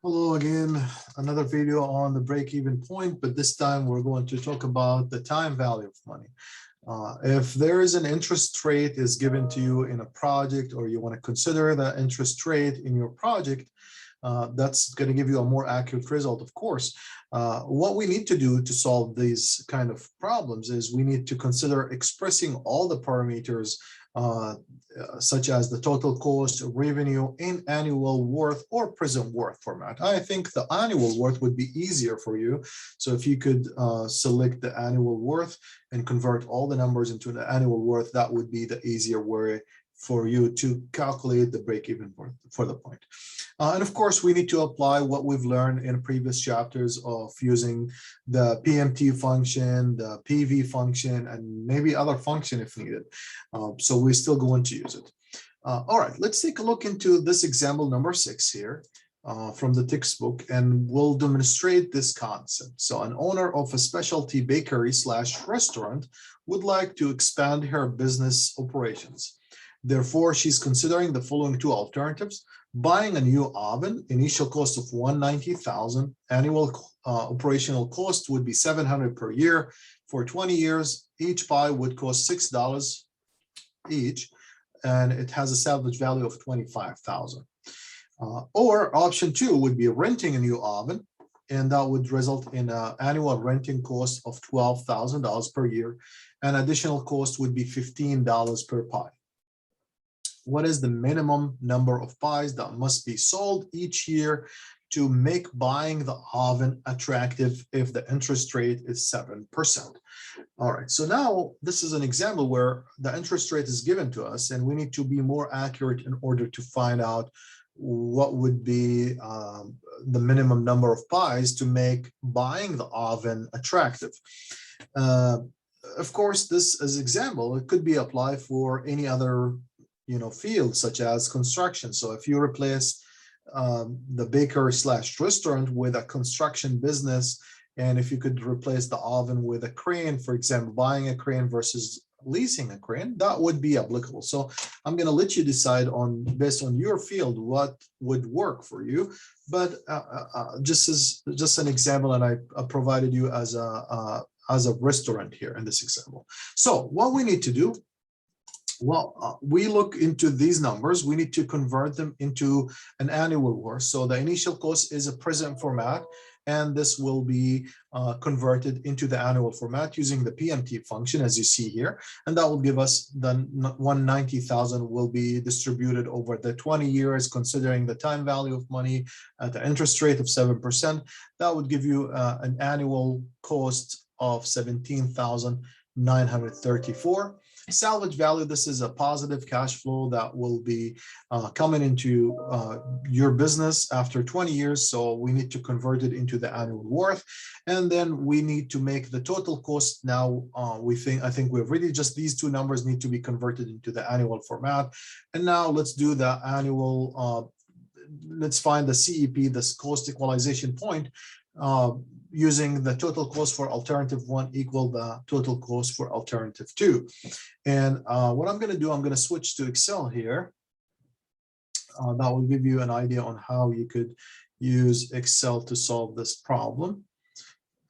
Hello again, another video on the break-even point, but this time we're going to talk about the time value of money. If there is an interest rate is given to you in a project, or you want to consider the interest rate in your project, that's going to give you a more accurate result, of course. What we need to do to solve these kind of problems is we need to consider expressing all the parameters such as the total cost, revenue in annual worth or present worth format. I think the annual worth would be easier for you. So if you could select the annual worth and convert all the numbers into the annual worth, that would be the easier way for you to calculate the break-even for the point. And of course, we need to apply what we've learned in previous chapters of using the PMT function, the PV function, and maybe other function if needed. So we're still going to use it. All right, let's take a look into this example number 6 here from the textbook, and we'll demonstrate this concept. So an owner of a specialty bakery / restaurant would like to expand her business operations. Therefore, she's considering the following two alternatives: buying a new oven, initial cost of $190,000, annual operational cost would be $700 per year for 20 years. Each buy would cost $6 each, and it has a salvage value of $25,000. Or option 2 would be renting a new oven, and that would result in an annual renting cost of $12,000 per year, and additional cost would be $15 per pie. What is the minimum number of pies that must be sold each year to make buying the oven attractive if the interest rate is 7%? All right, so now this is an example where the interest rate is given to us, and we need to be more accurate in order to find out what would be the minimum number of pies to make buying the oven attractive. Of course, this as example, it could be applied for any other field such as construction. So if you replace the baker / restaurant with a construction business, and if you could replace the oven with a crane, for example, buying a crane versus leasing a crane, that would be applicable. So I'm going to let you decide on based on your field what would work for you. But just an example, and I provided you as a restaurant here in this example. So what we need to do, well, we look into these numbers. We need to convert them into an annual worth. So the initial cost is a present format, and this will be converted into the annual format using the PMT function, as you see here. And that will give us the $190,000 will be distributed over the 20 years, considering the time value of money at the interest rate of 7%. That would give you an annual cost of $17,934. Salvage value, this is a positive cash flow that will be coming into your business after 20 years. So we need to convert it into the annual worth, and then we need to make the total cost. Now I think we've really just these two numbers need to be converted into the annual format. And now let's do the annual. Let's find the CEP, this cost equalization point, using the total cost for alternative 1 equal the total cost for alternative 2. And what I'm going to do, I'm going to switch to Excel here. That will give you an idea on how you could use Excel to solve this problem.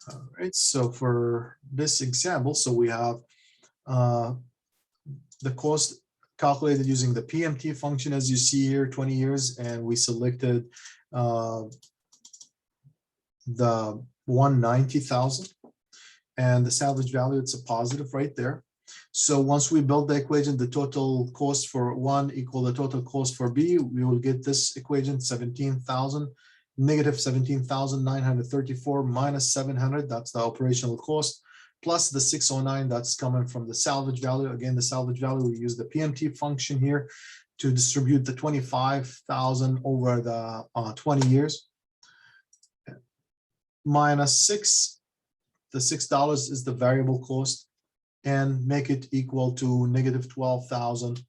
All right, so for this example, so we have the cost calculated using the PMT function, as you see here, 20 years, and we selected the 190,000, and the salvage value, it's a positive right there. So once we build the equation, the total cost for 1 equal the total cost for B, we will get this equation: negative 17,934 minus 700, that's the operational cost, plus the 609, that's coming from the salvage value. Again, the salvage value, we use the PMT function here to distribute the 25,000 over the 20 years. Minus 6, the $6 is the variable cost, and make it equal to negative 12,000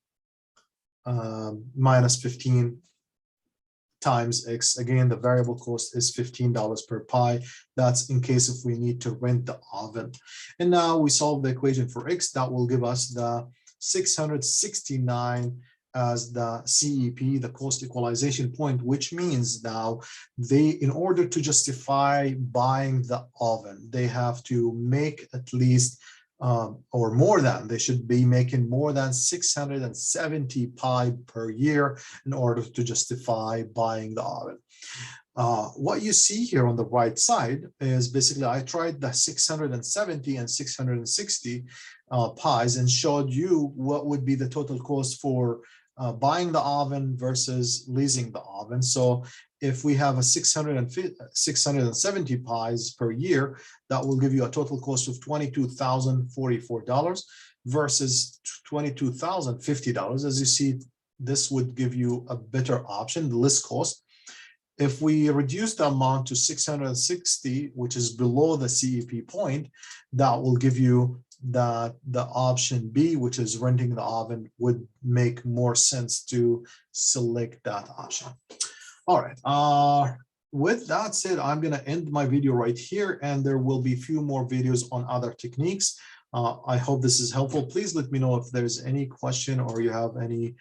minus 15 times X. Again, the variable cost is $15 per pie. That's in case if we need to rent the oven. And now we solve the equation for X. That will give us the 669 as the CEP, the cost equalization point, which means now in order to justify buying the oven, they have to make at least or more than, they should be making more than 670 pi per year in order to justify buying the oven. What you see here on the right side is basically I tried the 670 and 660 pies and showed you what would be the total cost for buying the oven versus leasing the oven. So if we have a 670 pies per year, that will give you a total cost of $22,044 versus $22,050. As you see, this would give you a better option, the list cost. If we reduce the amount to 660, which is below the CEP point, that will give you the option B, which is renting the oven, would make more sense to select that option. All right. With that said, I'm going to end my video right here, and there will be a few more videos on other techniques. I hope this is helpful. Please let me know if there's any question or you have any